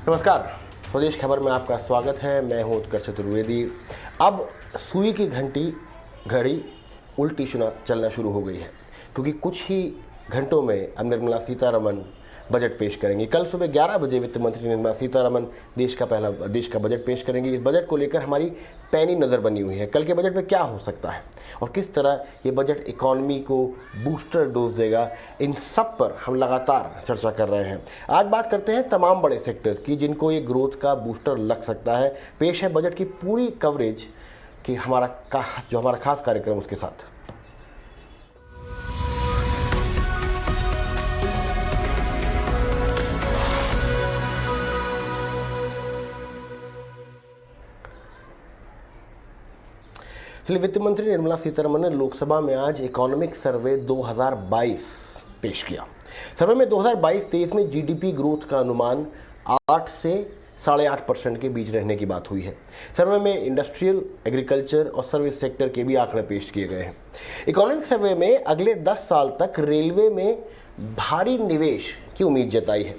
नमस्कार, स्वदेश खबर में आपका स्वागत है। मैं हूं उत्कर्ष चतुर्वेदी। अब सुई की घड़ी उल्टी चलना शुरू हो गई है, क्योंकि कुछ ही घंटों में अब निर्मला सीतारमण बजट पेश करेंगी। कल सुबह 11 बजे वित्त मंत्री निर्मला सीतारमण देश का बजट पेश करेंगी। इस बजट को लेकर हमारी पैनी नज़र बनी हुई है। कल के बजट में क्या हो सकता है और किस तरह ये बजट इकॉनमी को बूस्टर डोज देगा, इन सब पर हम लगातार चर्चा कर रहे हैं। आज बात करते हैं तमाम बड़े सेक्टर्स की जिनको ये ग्रोथ का बूस्टर लग सकता है। पेश है बजट की पूरी कवरेज कि हमारा खास कार्यक्रम उसके साथ। चलिए, वित्त मंत्री निर्मला सीतारमण ने लोकसभा में आज इकोनॉमिक सर्वे 2022 पेश किया। सर्वे में 2022-23 में जीडीपी ग्रोथ का अनुमान 8 से 8.5% के बीच रहने की बात हुई है। सर्वे में इंडस्ट्रियल, एग्रीकल्चर और सर्विस सेक्टर के भी आंकड़े पेश किए गए हैं। इकोनॉमिक सर्वे में अगले 10 साल तक रेलवे में भारी निवेश की उम्मीद जताई है।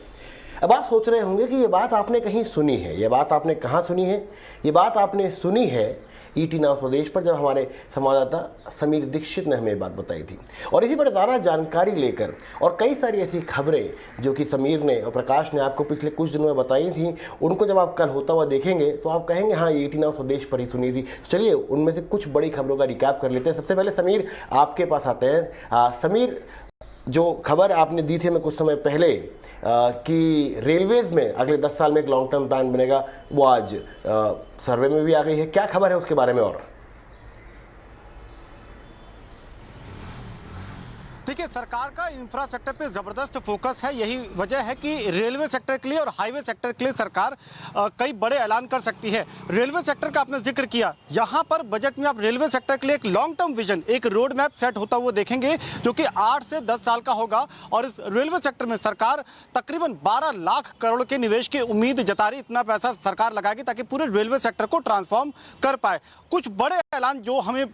अब आप सोच रहे होंगे कि ये बात आपने कहीं सुनी है। ये बात आपने कहाँ सुनी है? ये बात आपने सुनी है ईटी नाउ स्वदेश पर, जब हमारे संवाददाता समीर दीक्षित ने हमें ये बात बताई थी। और इसी पर ज़्यादा जानकारी लेकर और कई सारी ऐसी खबरें जो कि समीर ने और प्रकाश ने आपको पिछले कुछ दिनों में बताई थी, उनको जब आप कल होता हुआ देखेंगे तो आप कहेंगे हाँ, ईटी नाउ स्वदेश पर ही सुनी थी। चलिए, उनमें से कुछ बड़ी खबरों का रिकैप कर लेते हैं। सबसे पहले समीर, आपके पास आते हैं। समीर, जो खबर आपने दी थी हमें कुछ समय पहले कि रेलवेज में अगले 10 साल में एक लॉन्ग टर्म प्लान बनेगा, वो आज सर्वे में भी आ गई है। क्या खबर है उसके बारे में? और देखिए, सरकार का इंफ्रास्ट्रक्चर पे जबरदस्त फोकस है। यही वजह है कि रेलवे सेक्टर के लिए और हाईवे सेक्टर के लिए सरकार कई बड़े ऐलान कर सकती है। रेलवे सेक्टर का आपने जिक्र किया, यहाँ पर बजट में आप रेलवे सेक्टर के लिए एक लॉन्ग टर्म विजन, एक रोड मैप सेट होता हुआ देखेंगे, जो कि 8 से 10 साल का होगा। और इस रेलवे सेक्टर में सरकार तकरीबन 12 लाख करोड़ के निवेश की उम्मीद जता रही। इतना पैसा सरकार लगाएगी ताकि पूरे रेलवे सेक्टर को ट्रांसफॉर्म कर पाए। कुछ बड़े ऐलान जो हमें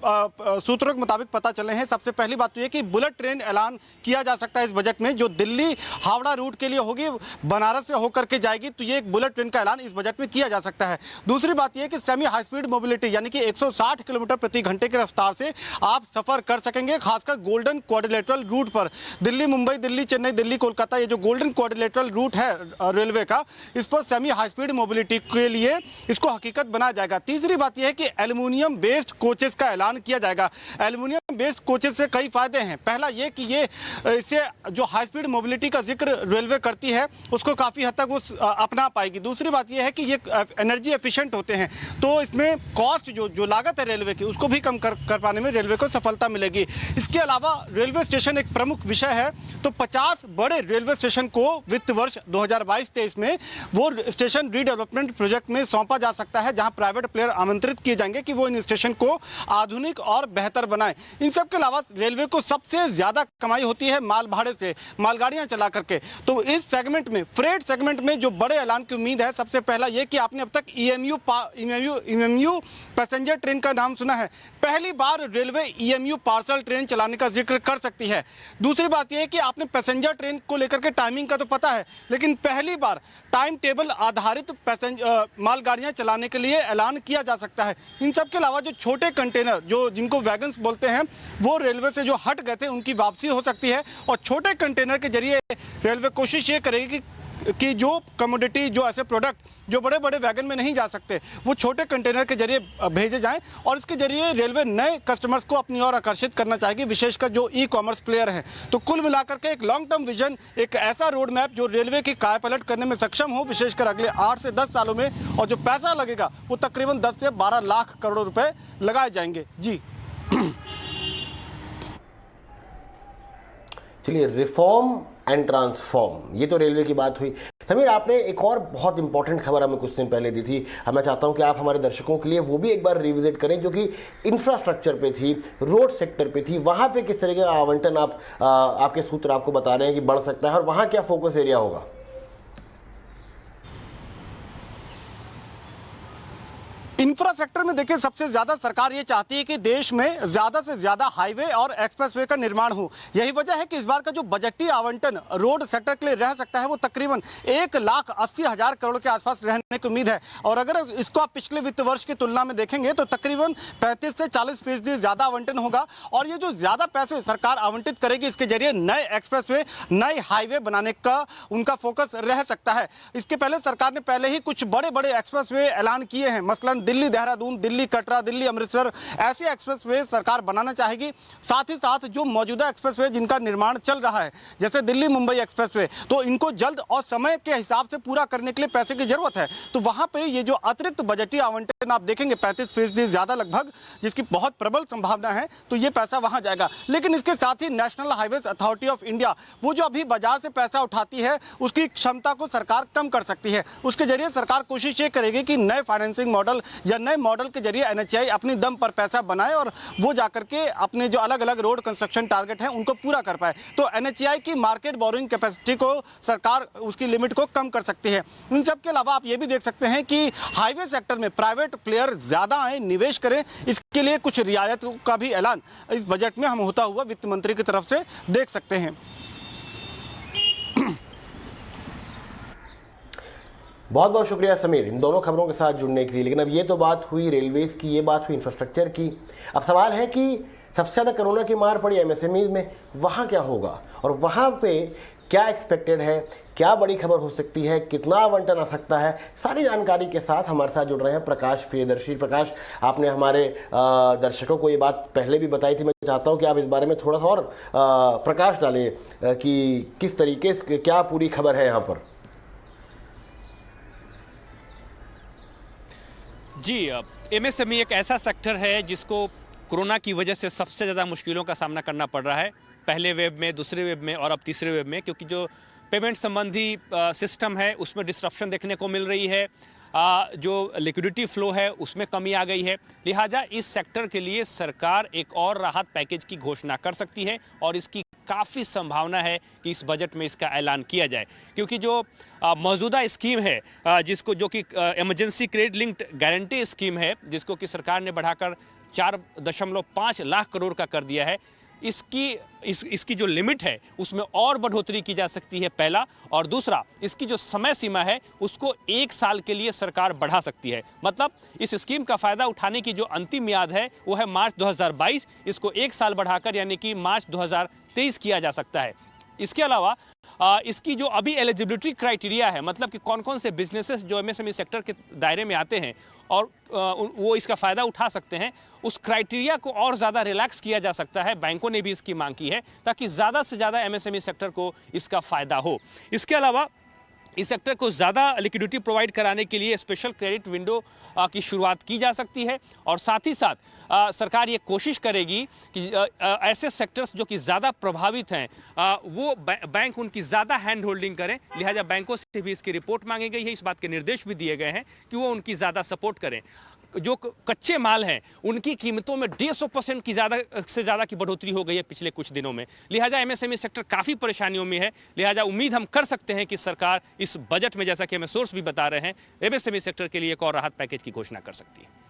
सूत्रों के मुताबिक पता चले हैं। सबसे पहली बात तो यह कि बुलेट ट्रेन ऐलान किया जा सकता है इस बजट में, जो दिल्ली हावड़ा रूट के लिए होगी, बनारस से होकर के जाएगी। तो ये एक बुलेट ट्रेन का ऐलान इस बजट में किया जा सकता है। दूसरी बात यह कि सेमी हाई स्पीड मोबिलिटी, यानी कि 160 किलोमीटर प्रति घंटे की रफ्तार से आप सफर कर सकेंगे, खासकर गोल्डन क्वाड्रिलेटरल रूट पर। दिल्ली मुंबई, दिल्ली चेन्नई, दिल्ली कोलकाता, ये जो गोल्डन क्वाड्रिलेटरल रूट है रेलवे का, इस पर सेमी हाई स्पीड मोबिलिटी के लिए इसको हकीकत बनाया जाएगा। तीसरी बात यह है कि एल्यूमिनियम बेस्ड कोचेस का ऐलान किया जाएगा। एल्यूमिनियम बेस्ड कोचेस से कई फायदे हैं। पहला ये कि ये इससे जो हाई स्पीड मोबिलिटी का जिक्र रेलवे करती है उसको काफी हद तक वो अपना पाएगी। दूसरी बात यह है कि ये एनर्जी एफिशिएंट होते हैं, तो इसमें कॉस्ट जो लागत है रेलवे की, उसको भी कम कर पाने में रेलवे को सफलता मिलेगी। इसके अलावा रेलवे स्टेशन एक प्रमुख विषय है, तो 50 बड़े रेलवे स्टेशन को वित्त वर्ष 2022-23 में वो स्टेशन रीडेवलपमेंट प्रोजेक्ट में सौंपा जा सकता है, जहां प्राइवेट प्लेयर आमंत्रित किए जाएंगे कि वो इन स्टेशन को आधुनिक और बेहतर बनाएं। इन सब के अलावा रेलवे को सबसे ज्यादा कमाई होती है माल भाड़े से, मालगाड़ियां चला करके। तो इस सेगमेंट में, फ्रेट सेगमेंट में जो बड़े ऐलान की उम्मीद है, सबसे पहला यह कि आपने अब तक ईएमयू पैसेंजर ट्रेन का नाम सुना है। पहली बार रेलवे ईएमयू पार्सल ट्रेन चलाने का जिक्र कर सकती है। दूसरी बात यह है कि आपने पैसेंजर ट्रेन को लेकर के टाइमिंग का तो पता है, लेकिन पहली बार टाइम टेबल आधारित मालगाड़ियां चलाने के लिए ऐलान किया जा सकता है। इन सब के अलावा जो छोटे कंटेनर, जो जिनको वैगन्स बोलते हैं, वो रेलवे से जो हट गए थे, उनकी वापसी हो सकती है। और छोटे कंटेनर के जरिए रेलवे कोशिश ये करेगी कि जो कमोडिटी, जो ऐसे प्रोडक्ट जो बड़े बड़े वैगन में नहीं जा सकते, वो छोटे कंटेनर के जरिए भेजे जाएं। और इसके जरिए रेलवे नए कस्टमर्स को अपनी ओर आकर्षित करना चाहेगी, विशेषकर जो ई कॉमर्स प्लेयर हैं। तो कुल मिलाकर के एक लॉन्ग टर्म विजन, एक ऐसा रोड मैप जो रेलवे की कायापलट करने में सक्षम हो, विशेषकर अगले 8 से 10 सालों में। और जो पैसा लगेगा वो तकरीबन 10 से 12 लाख करोड़ रुपए लगाए जाएंगे। जी चलिए, रिफॉर्म एंड ट्रांसफॉर्म, ये तो रेलवे की बात हुई। समीर, आपने एक और बहुत इंपॉर्टेंट खबर हमें कुछ दिन पहले दी थी। मैं चाहता हूं कि आप हमारे दर्शकों के लिए वो भी एक बार रिविजिट करें, जो कि इंफ्रास्ट्रक्चर पे थी, रोड सेक्टर पे थी। वहां पे किस तरीके का आवंटन आपके सूत्र आपको बता रहे हैं कि बढ़ सकता है, और वहां क्या फोकस एरिया होगा? इंफ्रास्ट्रक्चर में देखिए सबसे ज्यादा सरकार ये चाहती है कि देश में ज्यादा से ज्यादा हाईवे और एक्सप्रेसवे का निर्माण हो। यही वजह है कि इस बार का जो बजटीय आवंटन रोड सेक्टर के लिए रह सकता है वो तकरीबन 1,80,000 करोड़ के आसपास रहने की उम्मीद है। और अगर इसको आप पिछले वित्त वर्ष की तुलना में देखेंगे तो तकरीबन 35 से 40% ज्यादा आवंटन होगा। और ये जो ज्यादा पैसे सरकार आवंटित करेगी इसके जरिए नए एक्सप्रेसवे, नए हाईवे बनाने का उनका फोकस रह सकता है। इसके पहले सरकार ने पहले ही कुछ बड़े बड़े एक्सप्रेसवे ऐलान किए हैं, मसलन दिल्ली देहरादून, दिल्ली कटरा, दिल्ली अमृतसर, ऐसे एक्सप्रेसवे सरकार बनाना चाहेगी। साथ ही साथ जो मौजूदा एक्सप्रेसवे जिनका निर्माण चल रहा है, जैसे दिल्ली मुंबई एक्सप्रेसवे, तो इनको जल्द और समय के हिसाब से पूरा करने के लिए पैसे की जरूरत है। तो वहां पे ये जो अतिरिक्त बजटीय आवंटन आप देखेंगे 35% ज्यादा लगभग, जिसकी बहुत प्रबल संभावना है, तो ये पैसा वहां जाएगा। लेकिन इसके साथ ही National Highways Authority of India, वो जो अभी बाजार से पैसा उठाती है उसकी क्षमता को सरकार कम कर सकती है। उसके जरिए सरकार कोशिश ये करेगी कि नए फाइनेंसिंग मॉडल या नए मॉडल के जरिए एनएचएआई अपनी दम पर पैसा बनाए और वो जाकर के अपने जो अलग अलग रोड कंस्ट्रक्शन टारगेट हैं उनको पूरा कर पाए। तो एनएचएआई की मार्केट बोरोइंग कैपेसिटी को सरकार उसकी लिमिट को कम कर सकती है। इन सब के अलावा आप ये भी देख सकते हैं कि हाईवे सेक्टर में प्राइवेट प्लेयर ज्यादा आए, निवेश करें, इसके लिए कुछ रियायत का भी ऐलान इस बजट में हम होता हुआ वित्त मंत्री की तरफ से देख सकते हैं। बहुत बहुत शुक्रिया समीर इन दोनों खबरों के साथ जुड़ने के लिए। लेकिन अब ये तो बात हुई रेलवेज की, ये बात हुई इंफ्रास्ट्रक्चर की। अब सवाल है कि सबसे ज़्यादा कोरोना की मार पड़ी एमएसएमई में, वहाँ क्या होगा और वहाँ पे क्या एक्सपेक्टेड है, क्या बड़ी खबर हो सकती है, कितना आवंटन आ सकता है, सारी जानकारी के साथ हमारे साथ जुड़ रहे हैं प्रकाश प्रियदर्शी। प्रकाश, आपने हमारे दर्शकों को ये बात पहले भी बताई थी, मैं चाहता हूँ कि आप इस बारे में थोड़ा सा और प्रकाश डालें कि किस तरीके से क्या पूरी खबर है यहाँ पर। जी, एमएसएमई एक ऐसा सेक्टर है जिसको कोरोना की वजह से सबसे ज़्यादा मुश्किलों का सामना करना पड़ रहा है, पहले वेव में, दूसरे वेव में और अब तीसरे वेव में, क्योंकि जो पेमेंट संबंधी सिस्टम है उसमें डिस्ट्रप्शन देखने को मिल रही है, जो लिक्विडिटी फ्लो है उसमें कमी आ गई है। लिहाजा इस सेक्टर के लिए सरकार एक और राहत पैकेज की घोषणा कर सकती है और इसकी काफ़ी संभावना है कि इस बजट में इसका ऐलान किया जाए, क्योंकि जो मौजूदा स्कीम है जो कि emergency credit linked guarantee scheme है, जिसको कि सरकार ने बढ़ाकर 4.5 लाख करोड़ का कर दिया है, इसकी जो लिमिट है उसमें और बढ़ोतरी की जा सकती है, पहला। और दूसरा, इसकी जो समय सीमा है उसको 1 साल के लिए सरकार बढ़ा सकती है। मतलब इस स्कीम का फ़ायदा उठाने की जो अंतिम मियाद है वो है मार्च 2022, इसको 1 साल बढ़ाकर यानी कि मार्च 2023 किया जा सकता है। इसके अलावा इसकी जो अभी एलिजिबिलिटी क्राइटेरिया है, मतलब कि कौन कौन से बिजनेसेस जो एमएसएमई सेक्टर के दायरे में आते हैं और वो इसका फ़ायदा उठा सकते हैं, उस क्राइटेरिया को और ज़्यादा रिलैक्स किया जा सकता है। बैंकों ने भी इसकी मांग की है ताकि ज़्यादा से ज़्यादा एमएसएमई सेक्टर को इसका फ़ायदा हो। इसके अलावा इस सेक्टर को ज़्यादा लिक्विडिटी प्रोवाइड कराने के लिए स्पेशल क्रेडिट विंडो की शुरुआत की जा सकती है और साथ ही साथ सरकार ये कोशिश करेगी कि ऐसे सेक्टर्स जो कि ज़्यादा प्रभावित हैं वो बैंक उनकी ज़्यादा हैंड होल्डिंग करें। लिहाजा बैंकों से भी इसकी रिपोर्ट मांगी गई है, इस बात के निर्देश भी दिए गए हैं कि वो उनकी ज़्यादा सपोर्ट करें। जो कच्चे माल हैं उनकी कीमतों में 150% की ज़्यादा की बढ़ोतरी हो गई है पिछले कुछ दिनों में। लिहाजा एमएसएमई सेक्टर काफ़ी परेशानियों में है। लिहाजा उम्मीद हम कर सकते हैं कि सरकार इस बजट में, जैसा कि हमें सोर्स भी बता रहे हैं, एमएसएमई सेक्टर के लिए एक और राहत पैकेज की घोषणा कर सकती है।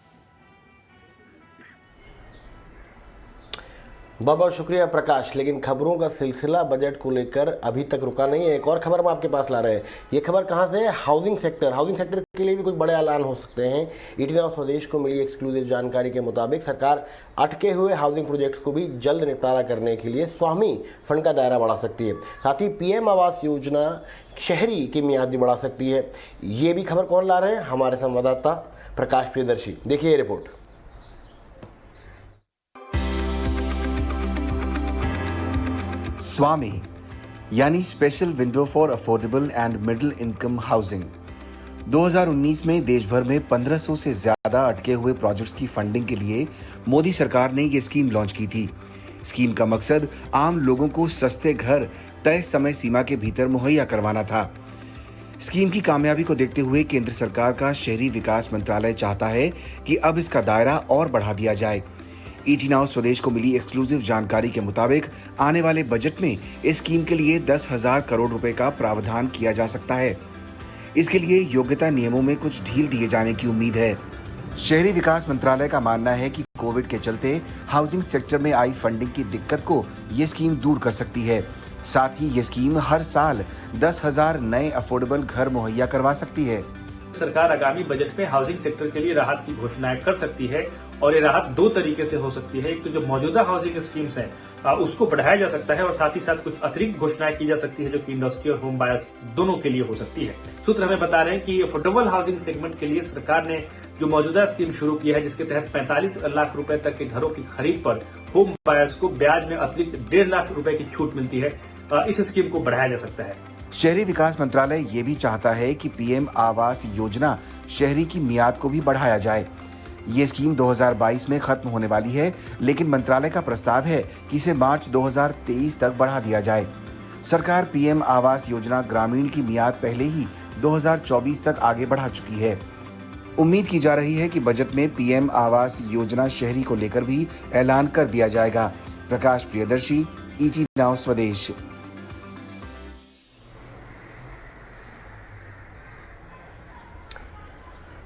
बहुत बहुत शुक्रिया प्रकाश। लेकिन खबरों का सिलसिला बजट को लेकर अभी तक रुका नहीं है। एक और खबर हम आपके पास ला रहे हैं। ये खबर कहाँ से है? हाउसिंग सेक्टर के लिए भी कुछ बड़े ऐलान हो सकते हैं। ईटी नाउ स्वदेश को मिली एक्सक्लूसिव जानकारी के मुताबिक सरकार अटके हुए हाउसिंग प्रोजेक्ट्स को भी जल्द निपटारा करने के लिए स्वामी फंड का दायरा बढ़ा सकती है। साथ ही पीएम आवास योजना शहरी की मियाद भी बढ़ा सकती है। ये भी खबर कौन ला रहे हैं? हमारे संवाददाता प्रकाश प्रियदर्शी। देखिए ये रिपोर्ट। स्वामी यानी special window for affordable and middle income housing 2019 में देश भर में 1500 से ज्यादा अटके हुए प्रोजेक्ट्स की फंडिंग के लिए मोदी सरकार ने ये स्कीम लॉन्च की थी। स्कीम का मकसद आम लोगों को सस्ते घर तय समय सीमा के भीतर मुहैया करवाना था। स्कीम की कामयाबी को देखते हुए केंद्र सरकार का शहरी विकास मंत्रालय चाहता है कि अब इसका दायरा और बढ़ा दिया जाए। ईटी नाउ स्वदेश को मिली एक्सक्लूसिव जानकारी के मुताबिक आने वाले बजट में इस स्कीम के लिए 10,000 करोड़ रुपए का प्रावधान किया जा सकता है। इसके लिए योग्यता नियमों में कुछ ढील दिए जाने की उम्मीद है। शहरी विकास मंत्रालय का मानना है कि कोविड के चलते हाउसिंग सेक्टर में आई फंडिंग की दिक्कत को ये स्कीम दूर कर सकती है। साथ ही ये स्कीम हर साल 10,000 नए अफोर्डेबल घर मुहैया करवा सकती है। सरकार आगामी बजट में हाउसिंग सेक्टर के लिए राहत की घोषणाएं कर सकती है और ये राहत दो तरीके से हो सकती है। एक तो जो मौजूदा हाउसिंग स्कीम्स हैं उसको बढ़ाया जा सकता है और साथ ही साथ कुछ अतिरिक्त घोषणाएं की जा सकती है जो कि इंडस्ट्री और होम बायर्स दोनों के लिए हो सकती है। सूत्र हमें बता रहे हैं कि अफोर्डेबल हाउसिंग सेगमेंट के लिए सरकार ने जो मौजूदा स्कीम शुरू की है जिसके तहत 45 लाख रुपए तक के घरों की खरीद पर होम बायर्स को ब्याज में अतिरिक्त 1.5 लाख रुपए की छूट मिलती है। इस स्कीम को बढ़ाया जा सकता है। शहरी विकास मंत्रालय ये भी चाहता है कि पीएम आवास योजना शहरी की मियाद को भी बढ़ाया जाए। ये स्कीम 2022 में खत्म होने वाली है, लेकिन मंत्रालय का प्रस्ताव है कि इसे मार्च 2023 तक बढ़ा दिया जाए। सरकार पीएम आवास योजना ग्रामीण की मियाद पहले ही 2024 तक आगे बढ़ा चुकी है। उम्मीद की जा रही है कि बजट में पीएम आवास योजना शहरी को लेकर भी ऐलान कर दिया जाएगा। प्रकाश प्रियदर्शी, ET नाउ स्वदेश।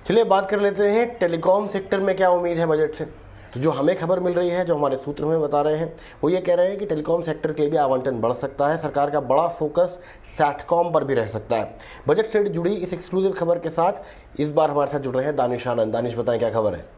चलिए बात कर लेते हैं टेलीकॉम सेक्टर में क्या उम्मीद है बजट से। तो जो हमें खबर मिल रही है, जो हमारे सूत्र हमें बता रहे हैं, वो ये कह रहे हैं कि टेलीकॉम सेक्टर के लिए भी आवंटन बढ़ सकता है। सरकार का बड़ा फोकस सैटकॉम पर भी रह सकता है। बजट से जुड़ी इस एक्सक्लूसिव खबर के साथ इस बार हमारे साथ जुड़ रहे हैं दानिश आनंद। दानिश, बताएं क्या खबर है।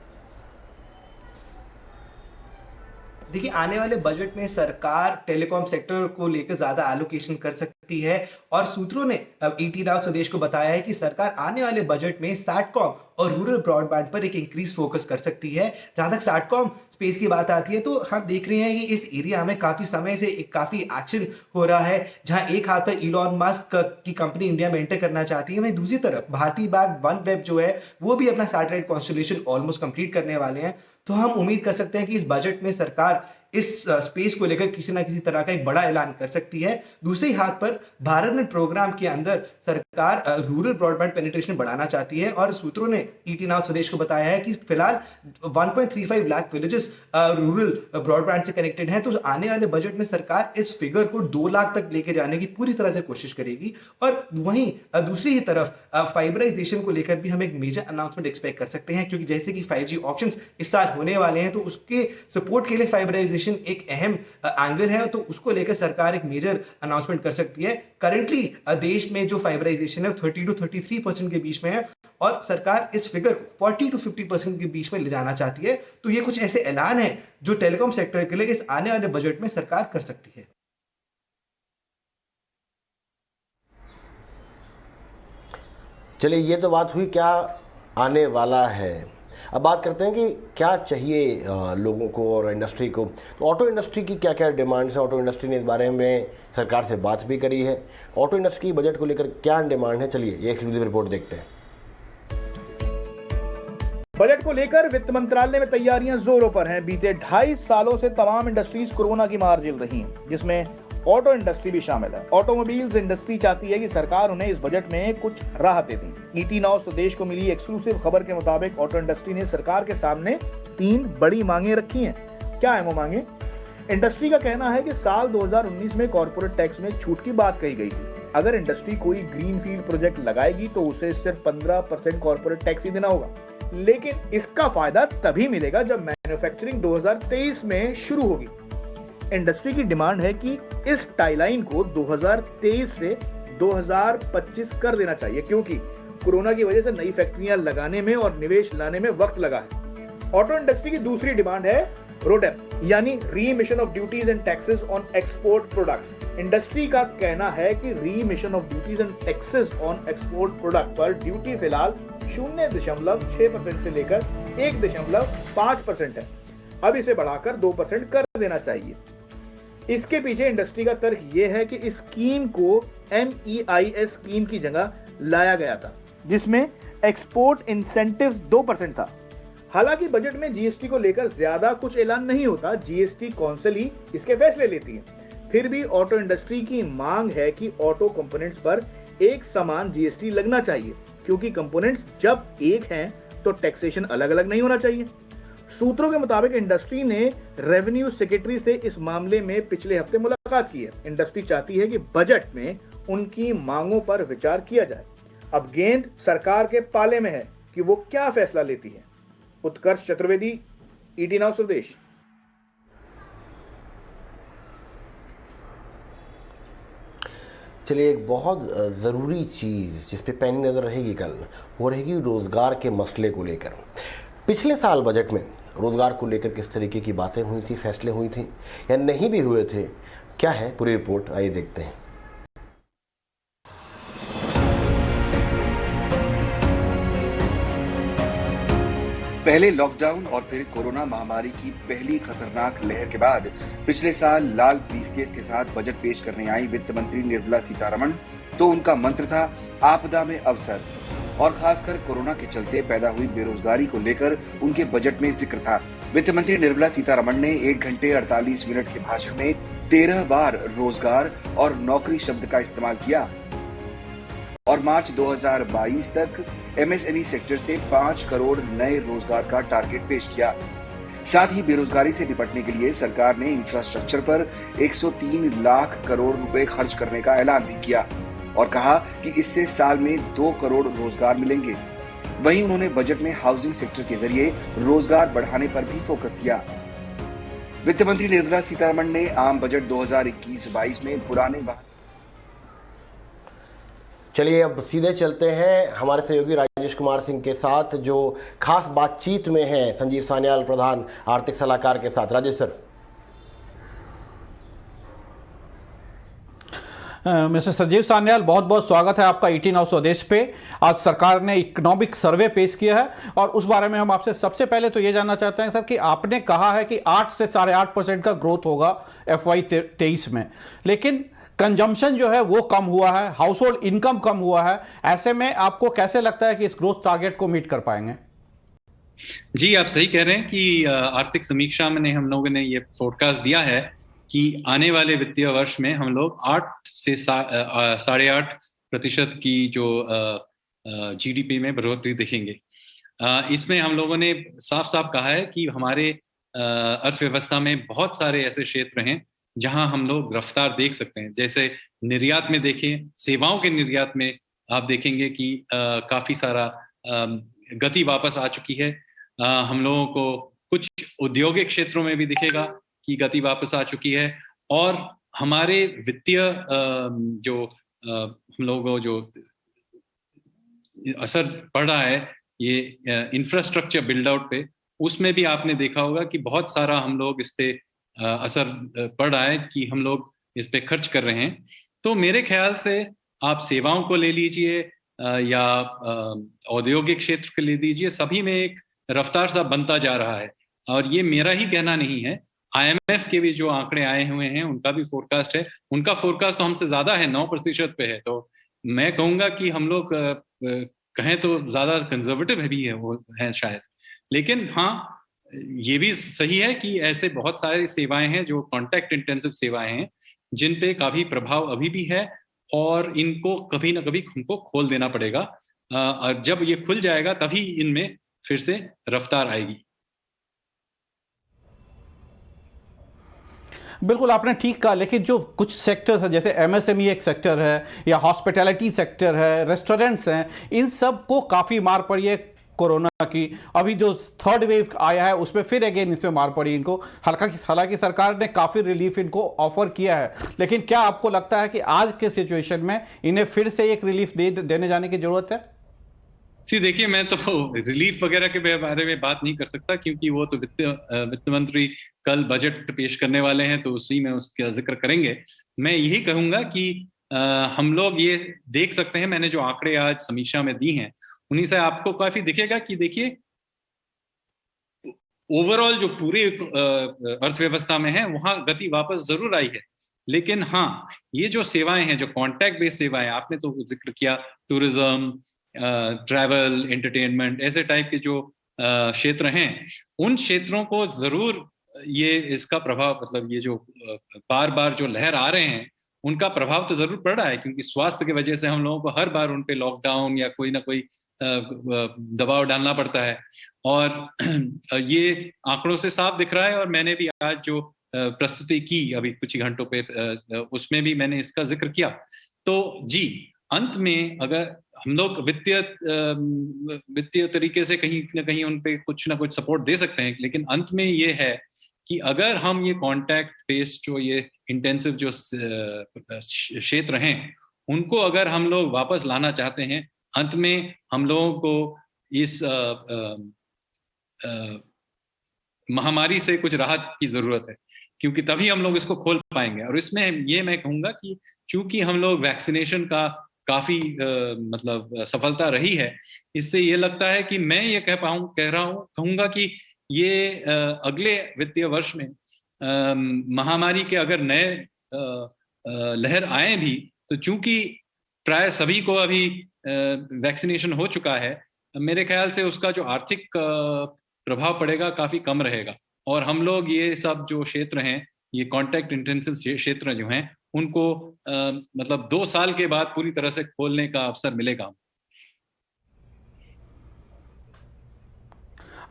देखिए, आने वाले बजट में सरकार टेलीकॉम सेक्टर को लेकर ज्यादा एलोकेशन कर सकती है और सूत्रों ने अब ET नाउ स्वदेश को बताया है कि सरकार आने वाले बजट में सैटकॉम और रूरल ब्रॉडबैंड पर एक इंक्रीज फोकस कर सकती है। जहां तक सैटकॉम स्पेस की बात आती है तो हम देख रहे हैं कि इस एरिया में काफी समय से काफी एक्शन हो रहा है। जहां एक हाथ पर इलॉन मस्क की कंपनी इंडिया में एंटर करना चाहती है, वहीं दूसरी तरफ भारतीय बाग OneWeb जो है वो भी अपना सैटेलाइट कॉन्स्टलेशन ऑलमोस्ट कंप्लीट करने वाले हैं। तो हम उम्मीद कर सकते हैं कि इस बजट में सरकार इस स्पेस को लेकर किसी ना किसी तरह का एक बड़ा ऐलान कर सकती है। दूसरे हाथ पर भारत नेट प्रोग्राम के अंदर सरकार रूरल ब्रॉडबैंड पेनिट्रेशन बढ़ाना चाहती है और सूत्रों ने ET नाउ स्वदेश को बताया है कि फिलहाल 1.35 लाख विलेजेस रूरल ब्रॉडबैंड से कनेक्टेड हैं। तो आने वाले बजट में सरकार इस फिगर को 2 लाख तक लेके जाने की पूरी तरह से कोशिश करेगी। और वहीं दूसरी ही तरफ फाइबराइजेशन को लेकर भी हम एक मेजर अनाउंसमेंट एक्सपेक्ट कर सकते हैं, क्योंकि जैसे कि 5G ऑक्शंस इस साल होने वाले हैं तो उसके सपोर्ट के लिए फाइबराइजेशन एक अहम एंगल है। तो उसको लेकर सरकार एक मेजर अनाउंसमेंट कर सकती है। करंटली देश में जो फाइबराइजेशन है 30 to 33% के बीच में है और सरकार इस फिगर 40 to 50% के बीच में ले जाना चाहती है। तो ये कुछ ऐसे ऐलान है जो टेलीकॉम सेक्टर के लिए इस आने वाले बजट में सरकार कर सकती है। चलिए, ये तो बात हुई क्या आने वाला है। अब बात करते हैं कि क्या चाहिए लोगों को और इंडस्ट्री को। तो ऑटो इंडस्ट्री की क्या क्या डिमांड्स हैं। ऑटो इंडस्ट्री ने इस बारे में सरकार से बात भी करी है। ऑटो इंडस्ट्री की बजट को लेकर क्या डिमांड है, चलिए ये एक्सक्लूसिव रिपोर्ट देखते हैं। बजट को लेकर वित्त मंत्रालय में तैयारियां जोरों पर हैं। बीते 2.5 सालों से तमाम इंडस्ट्रीज कोरोना की मार झेल रही हैं, जिसमें ऑटो इंडस्ट्री भी शामिल है। ऑटोमोबाइल्स इंडस्ट्री चाहती है कि सरकार उन्हें इस बजट में कुछ राहतें दें। ET नाउ स्वदेश को मिली एक्सक्लूसिव खबर के मुताबिक ऑटो इंडस्ट्री ने सरकार के सामने 3 बड़ी मांगे रखी हैं। क्या है वो मांगे? इंडस्ट्री का कहना है कि साल 2019 में कॉर्पोरेट टैक्स में छूट की बात कही गई थी। अगर इंडस्ट्री कोई ग्रीनफील्ड प्रोजेक्ट लगाएगी तो उसे सिर्फ 15% कॉर्पोरेट टैक्स ही देना होगा, लेकिन इसका फायदा तभी मिलेगा जब मैन्युफैक्चरिंग 2023 में शुरू होगी। इंडस्ट्री की डिमांड है कि इस टाइलाइन को 2023 से 2025 कर देना चाहिए, क्योंकि कोरोना की वजह से नई फैक्ट्रियां लगाने में और निवेश लाने में वक्त लगा है। ऑटो इंडस्ट्री की दूसरी डिमांड है रोडेप, यानी remission of duties and taxes on export products. Industry का कहना है कि remission of duties and taxes on export product पर ड्यूटी फिलहाल 0.6% से लेकर 1.5% है। अब इसे बढ़ाकर 2% कर देना चाहिए। इसके पीछे इंडस्ट्री का तर्क यह है कि इस स्कीम को MEIS स्कीम की जगह लाया गया था, जिसमें एक्सपोर्ट इंसेंटिव 2% था। हालांकि बजट में GST को लेकर ज्यादा कुछ ऐलान नहीं होता, GST काउंसिल ही इसके फैसले लेती है। फिर भी ऑटो इंडस्ट्री की मांग है कि ऑटो कंपोनेंट्स पर एक समान GST लगना चाहिए, क्योंकि कंपोनेंट्स जब एक हैं तो टैक्सेशन अलग अलग नहीं होना चाहिए। सूत्रों के मुताबिक इंडस्ट्री ने रेवेन्यू सेक्रेटरी से इस मामले में पिछले हफ्ते मुलाकात की है। इंडस्ट्री चाहती है कि बजट में उनकी मांगों पर विचार किया जाए। अब गेंद सरकार के पाले में है कि वो क्या फैसला लेती है। उत्कर्ष चतुर्वेदी, ईटी नाउ स्वदेश। चलिए, एक बहुत ज़रूरी चीज़ जिस पे पैनी नज़र रहेगी कल, वो रहेगी रोज़गार के मसले को लेकर। पिछले साल बजट में रोज़गार को लेकर किस तरीके की बातें हुई थी, फैसले हुई थी या नहीं भी हुए थे, क्या है पूरी रिपोर्ट, आइए देखते हैं। पहले लॉकडाउन और फिर कोरोना महामारी की पहली खतरनाक लहर के बाद पिछले साल लाल ब्रीफकेस के साथ बजट पेश करने आई वित्त मंत्री निर्मला सीतारमण, तो उनका मंत्र था आपदा में अवसर, और खासकर कोरोना के चलते पैदा हुई बेरोजगारी को लेकर उनके बजट में जिक्र था। वित्त मंत्री निर्मला सीतारमण ने 1 घंटे 48 मिनट के भाषण में 13 बार रोजगार और नौकरी शब्द का इस्तेमाल किया और मार्च 2022 तक एमएसएमई सेक्टर से 5 करोड़ नए रोजगार का टारगेट पेश किया। साथ ही बेरोजगारी से निपटने के लिए सरकार ने इंफ्रास्ट्रक्चर पर 103 लाख करोड़ रुपए खर्च करने का ऐलान भी किया और कहा कि इससे साल में 2 करोड़ रोजगार मिलेंगे। वहीं उन्होंने बजट में हाउसिंग सेक्टर के जरिए रोजगार बढ़ाने पर भी फोकस किया। वित्त मंत्री निर्मला सीतारमण ने आम बजट 2021-22 में पुराने चलिए, अब सीधे चलते हैं हमारे सहयोगी राजेश कुमार सिंह के साथ, जो खास बातचीत में हैं संजीव सान्याल, प्रधान आर्थिक सलाहकार के साथ। राजेश सर। मिस्टर संजीव सान्याल, बहुत बहुत स्वागत है आपका ईटी नाउ स्वदेश पे। आज सरकार ने इकोनॉमिक सर्वे पेश किया है और उस बारे में हम आपसे सबसे पहले तो ये जानना चाहते हैं सर कि आपने कहा है कि 8 से 8.5% का ग्रोथ होगा FY 23 में, लेकिन कंजम्पशन जो है वो कम हुआ है, हाउस होल्ड इनकम कम हुआ है। ऐसे में आपको कैसे लगता है कि इस ग्रोथ टारगेट को मीट कर पाएंगे? जी, आप सही कह रहे हैं कि आर्थिक समीक्षा में हम लोगों ने ये फोरकास्ट दिया है कि आने वाले वित्तीय वर्ष में हम लोग 8 से 8.5% की जो GDP में बढ़ोतरी देखेंगे। इसमें हम लोगों ने साफ साफ कहा है कि हमारे अर्थव्यवस्था में बहुत सारे ऐसे क्षेत्र हैं जहां हम लोग रफ्तार देख सकते हैं। जैसे निर्यात में देखें, सेवाओं के निर्यात में आप देखेंगे कि काफी सारा गति वापस आ चुकी है। हम लोगों को कुछ औद्योगिक क्षेत्रों में भी दिखेगा कि गति वापस आ चुकी है और हमारे वित्तीय जो हम लोगों को जो असर पड़ रहा है ये इंफ्रास्ट्रक्चर बिल्ड आउट पे, उसमें भी आपने देखा होगा कि बहुत सारा हम लोग इस पे असर पड़ रहा है कि हम लोग इस पे खर्च कर रहे हैं। तो मेरे ख्याल से आप सेवाओं को ले लीजिए या औद्योगिक क्षेत्र को ले लीजिए, सभी में एक रफ्तार सा बनता जा रहा है। और ये मेरा ही कहना नहीं है, IMF के भी जो आंकड़े आए हुए हैं उनका भी फोरकास्ट है, उनका फोरकास्ट तो हमसे ज्यादा है, 9% पे है। तो मैं कहूंगा कि हम लोग कहें तो ज्यादा कंजर्वेटिव भी है वो है शायद, लेकिन हाँ ये भी सही है कि ऐसे बहुत सारी सेवाएं हैं जो कॉन्टैक्ट इंटेंसिव सेवाएं हैं जिन पे काफी प्रभाव अभी भी है और इनको कभी ना कभी हमको खोल देना पड़ेगा। और जब ये खुल जाएगा तभी इनमें फिर से रफ्तार आएगी। बिल्कुल आपने ठीक कहा, लेकिन जो कुछ सेक्टर्स है जैसे MSME एक सेक्टर है या हॉस्पिटैलिटी सेक्टर है, रेस्टोरेंट्स हैं, इन सब को काफी मार पड़ी है कोरोना की। अभी जो 3rd वेव आया है उसमें फिर अगेन इस पे मार पड़ी इनको। हालांकि सरकार ने काफी रिलीफ इनको ऑफर किया है, लेकिन क्या आपको लगता है कि आज के सिचुएशन में इन्हें फिर से एक रिलीफ देने जाने की जरूरत है? देखिए, मैं तो रिलीफ वगैरह के बारे में बात नहीं कर सकता क्योंकि वो तो वित्त मंत्री कल बजट पेश करने वाले हैं तो उसी में उसका जिक्र करेंगे। मैं यही कहूंगा कि हम लोग ये देख सकते हैं, मैंने जो आंकड़े आज समीक्षा में दी हैं उन्हीं से आपको काफी दिखेगा कि देखिए ओवरऑल जो पूरे अर्थव्यवस्था में है वहां गति वापस जरूर आई है, लेकिन हाँ ये जो सेवाएं हैं, जो कॉन्टैक्ट बेस्ड सेवाएं, आपने तो जिक्र किया टूरिज्म, ट्रैवल, एंटरटेनमेंट, ऐसे टाइप के जो क्षेत्र हैं, उन क्षेत्रों को जरूर ये इसका प्रभाव, मतलब ये जो बार बार जो लहर आ रहे हैं उनका प्रभाव तो जरूर पड़ रहा है क्योंकि स्वास्थ्य की वजह से हम लोगों को हर बार उन पे लॉकडाउन या कोई ना कोई दबाव डालना पड़ता है और ये आंकड़ों से साफ दिख रहा है। और मैंने भी आज जो प्रस्तुति की अभी कुछ ही घंटों पे उसमें भी मैंने इसका जिक्र किया। तो जी, अंत में अगर हम लोग वित्तीय तरीके से कहीं ना कहीं उन पे कुछ ना कुछ सपोर्ट दे सकते हैं, लेकिन अंत में ये है कि अगर हम ये कॉन्टैक्ट बेस्ड जो ये इंटेंसिव जो क्षेत्र हैं उनको अगर हम लोग वापस लाना चाहते हैं, अंत में हम लोगों को इस महामारी से कुछ राहत की जरूरत है, क्योंकि तभी हम लोग इसको खोल पाएंगे। और इसमें ये मैं कहूंगा कि चूंकि हम लोग वैक्सीनेशन का काफी मतलब सफलता रही है, इससे ये लगता है कि मैं ये कहूंगा कि ये अगले वित्तीय वर्ष में महामारी के अगर नए लहर आए भी, तो चूंकि प्राय सभी को अभी वैक्सीनेशन हो चुका है, मेरे ख्याल से उसका जो आर्थिक प्रभाव पड़ेगा काफी कम रहेगा। और हम लोग ये सब जो क्षेत्र हैं, ये कॉन्टैक्ट इंटेंसिव क्षेत्र जो हैं, उनको मतलब 2 साल के बाद पूरी तरह से खोलने का अवसर मिलेगा।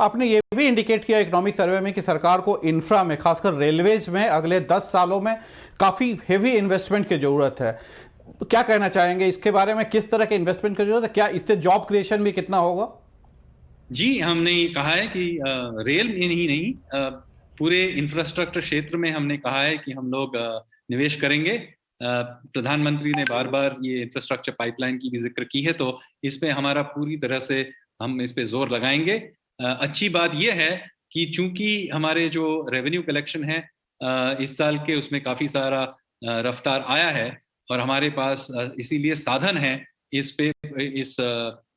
आपने ये भी इंडिकेट किया इकोनॉमिक सर्वे में कि सरकार को इंफ्रा में, खासकर रेलवेज में अगले 10 सालों में काफी हेवी इन्वेस्टमेंट की जरूरत है। क्या कहना चाहेंगे इसके बारे में? किस तरह के इन्वेस्टमेंट की जरूरत है? क्या इससे जॉब क्रिएशन भी कितना होगा? जी, हमने ये कहा है कि रेल में ही नहीं, पूरे इंफ्रास्ट्रक्चर क्षेत्र में हमने कहा है कि हम लोग निवेश करेंगे। प्रधानमंत्री ने बार बार ये इंफ्रास्ट्रक्चर पाइपलाइन की भी जिक्र की है, तो इस पे हमारा पूरी तरह से हम इस पे जोर लगाएंगे। अच्छी बात यह है कि चूंकि हमारे जो रेवेन्यू कलेक्शन है इस साल के, उसमें काफी सारा रफ्तार आया है और हमारे पास इसीलिए साधन है इस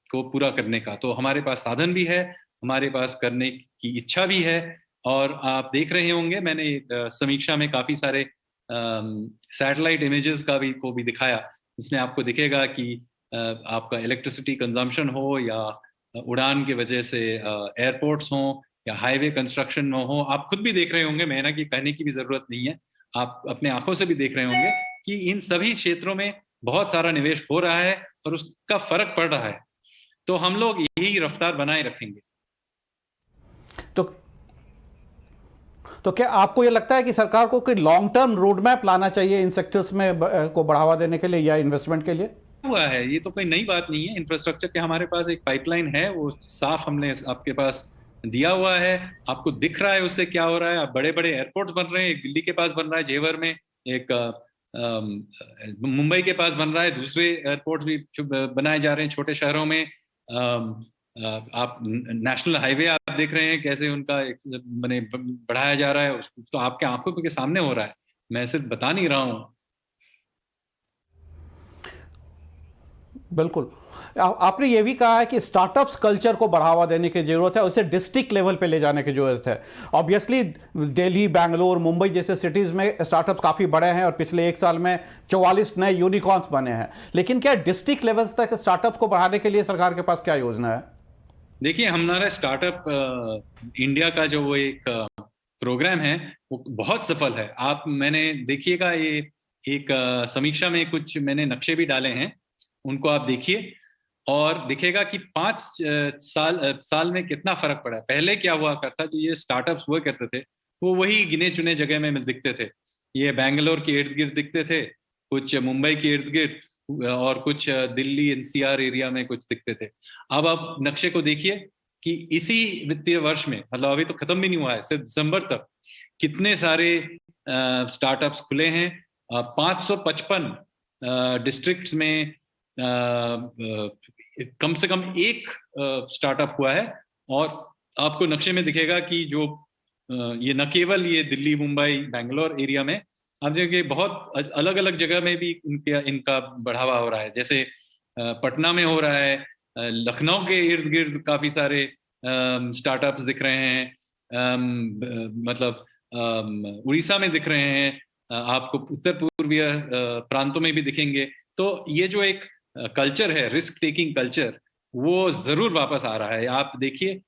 को पूरा करने का। तो हमारे पास साधन भी है, हमारे पास करने की इच्छा भी है। और आप देख रहे होंगे, मैंने समीक्षा में काफी सारे सैटेलाइट इमेजेस का भी दिखाया, जिसमें आपको दिखेगा कि आपका इलेक्ट्रिसिटी कंजम्पशन हो या उड़ान की वजह से एयरपोर्ट्स हो या हाईवे कंस्ट्रक्शन हो, आप खुद भी देख रहे होंगे, मैं ना कि कहने की भी जरूरत नहीं है, आप अपने आंखों से भी देख रहे होंगे कि इन सभी क्षेत्रों में बहुत सारा निवेश हो रहा है और उसका फर्क पड़ रहा है। तो हम लोग यही रफ्तार बनाए रखेंगे। तो क्या आपको यह लगता है कि सरकार को कोई लॉन्ग टर्म रोड मैप लाना चाहिए इन सेक्टर्स में को बढ़ावा देने के लिए या इन्वेस्टमेंट के लिए? हुआ है, ये तो कोई नई बात नहीं है। इंफ्रास्ट्रक्चर के हमारे पास एक पाइपलाइन है, वो साफ हमने आपके पास दिया हुआ है, आपको दिख रहा है उससे क्या हो रहा है। बड़े बड़े एयरपोर्ट्स बन रहे हैं, एक दिल्ली के पास बन रहा है जेवर में, एक मुंबई के पास बन रहा है, दूसरे एयरपोर्ट्स भी बनाए जा रहे हैं छोटे शहरों में। आप नेशनल हाईवे आप देख रहे हैं कैसे उनका मैंने बढ़ाया जा रहा है, तो आपके आंखों के सामने हो रहा है, मैं सिर्फ बता नहीं रहा हूं। बिल्कुल, आपने ये भी कहा है कि स्टार्टअप्स कल्चर को बढ़ावा देने की जरूरत है, उसे डिस्ट्रिक्ट लेवल पे ले जाने की जरूरत है। ऑब्वियसली दिल्ली, बैंगलोर, मुंबई जैसे सिटीज में स्टार्टअप्स काफी बड़े हैं और पिछले 1 साल में 44 नए यूनिकॉर्न्स बने हैं, लेकिन क्या डिस्ट्रिक्ट लेवल तक स्टार्टअप को बढ़ाने के लिए सरकार के पास क्या योजना है? देखिए, हमारा स्टार्टअप इंडिया का जो वो एक प्रोग्राम है वो बहुत सफल है। आप मैंने देखिएगा, ये एक समीक्षा में कुछ मैंने नक्शे भी डाले हैं, उनको आप देखिए और दिखेगा कि 5 साल में कितना फर्क पड़ा है। पहले क्या हुआ करता, जो ये स्टार्टअप्स हुआ करते थे वो वही गिने चुने जगह में दिखते थे। ये बैंगलोर के इर्द गिर्द दिखते थे, कुछ मुंबई के इर्द गिर्द और कुछ दिल्ली एनसीआर एरिया में कुछ दिखते थे। अब आप नक्शे को देखिए कि इसी वित्तीय वर्ष में, मतलब अभी तो खत्म भी नहीं हुआ है, सिर्फ दिसंबर तक कितने सारे स्टार्टअप्स खुले हैं। 555 डिस्ट्रिक्ट्स में कम से कम एक स्टार्टअप हुआ है। और आपको नक्शे में दिखेगा कि जो ये न केवल ये दिल्ली, मुंबई, बैंगलोर एरिया में, आप देखिए बहुत अलग अलग जगह में भी इनका बढ़ावा हो रहा है। जैसे पटना में हो रहा है, लखनऊ के इर्द गिर्द काफी सारे स्टार्टअप्स दिख रहे हैं, मतलब उड़ीसा में दिख रहे हैं, आपको उत्तर पूर्वीय प्रांतों में भी दिखेंगे। तो ये जो एक कल्चर है, रिस्क टेकिंग कल्चर, वो जरूर वापस आ रहा है। आप देखिए,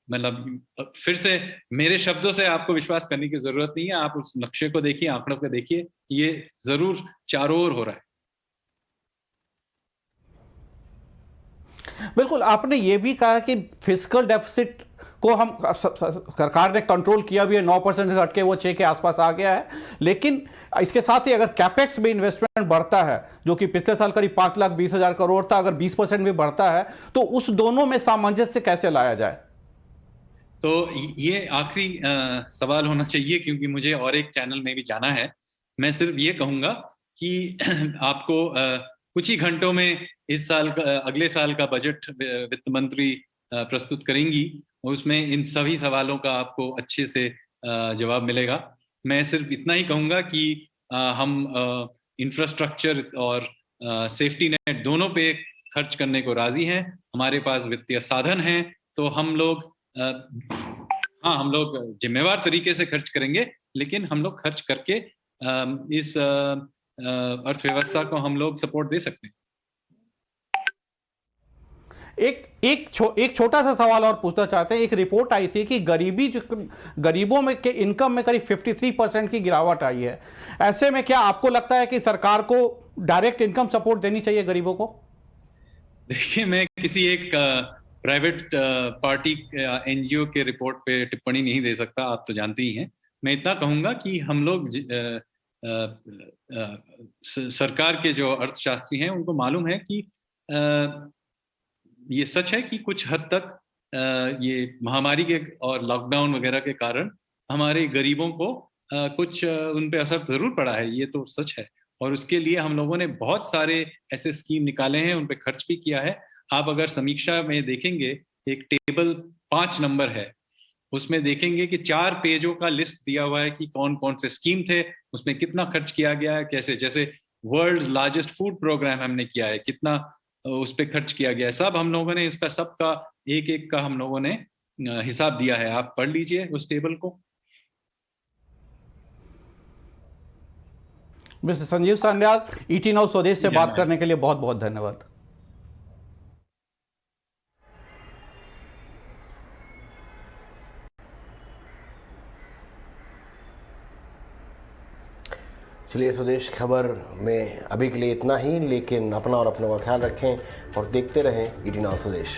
मतलब फिर से मेरे शब्दों से आपको विश्वास करने की जरूरत नहीं है, आप उस नक्शे को देखिए, आंकड़ों को देखिए, ये जरूर चारों ओर हो रहा है। बिल्कुल, आपने ये भी कहा कि फिस्कल डेफिसिट को हम सरकार ने कंट्रोल किया भी है, 9% से हटके वो 6 के आसपास आ गया है। लेकिन इसके साथ ही अगर कैपेक्स में इन्वेस्टमेंट बढ़ता है, जो कि पिछले साल करीब 5,20,000 करोड़ था, अगर 20% भी बढ़ता है तो उस दोनों में सामंजस्य कैसे लाया जाए? तो ये आखिरी सवाल होना चाहिए, क्योंकि मुझे और एक चैनल में भी जाना है। मैं सिर्फ ये कहूंगा कि आपको कुछ ही घंटों में इस साल का, अगले साल का बजट वित्त मंत्री प्रस्तुत करेंगी और उसमें इन सभी सवालों का आपको अच्छे से जवाब मिलेगा। मैं सिर्फ इतना ही कहूंगा कि हम इंफ्रास्ट्रक्चर और सेफ्टी नेट दोनों पे खर्च करने को राजी हैं। हमारे पास वित्तीय साधन हैं, तो हम लोग हम लोग जिम्मेवार तरीके से खर्च करेंगे, लेकिन हम लोग खर्च करके इस अर्थव्यवस्था को हम लोग सपोर्ट दे सकते हैं। एक छोटा सा सवाल और पूछना चाहते हैं। एक रिपोर्ट आई थी कि गरीबों में के इनकम में करीब 53% की गिरावट आई है। ऐसे में क्या आपको लगता है कि सरकार को डायरेक्ट इनकम सपोर्ट देनी चाहिए गरीबों को? देखिए, मैं किसी एक प्राइवेट पार्टी एनजीओ के रिपोर्ट पे टिप्पणी नहीं दे सकता, आप तो जानते ही हैं। मैं इतना कहूंगा कि हम लोग सरकार के जो अर्थशास्त्री हैं उनको मालूम है कि ये सच है कि कुछ हद तक ये महामारी के और लॉकडाउन वगैरह के कारण हमारे गरीबों को कुछ उन पे असर जरूर पड़ा है, ये तो सच है। और उसके लिए हम लोगों ने बहुत सारे ऐसे स्कीम निकाले हैं, उन पे खर्च भी किया है। आप अगर समीक्षा में देखेंगे, एक टेबल 5 नंबर है, उसमें देखेंगे कि 4 पेजों का लिस्ट दिया हुआ है कि कौन कौन से स्कीम थे, उसमें कितना खर्च किया गया है, कैसे। जैसे वर्ल्ड्स लार्जेस्ट फूड प्रोग्राम हमने किया है, कितना उस पर खर्च किया गया है, सब हम लोगों ने इसका सबका एक का हम लोगों ने हिसाब दिया है। आप पढ़ लीजिए उस टेबल को। Mister Sanjeev Sanyal, ET now स्वदेश से बात करने के लिए बहुत बहुत धन्यवाद। चलिए, स्वदेश खबर में अभी के लिए इतना ही, लेकिन अपना और अपनों का ख्याल रखें और देखते रहें ईटी नाउ स्वदेश।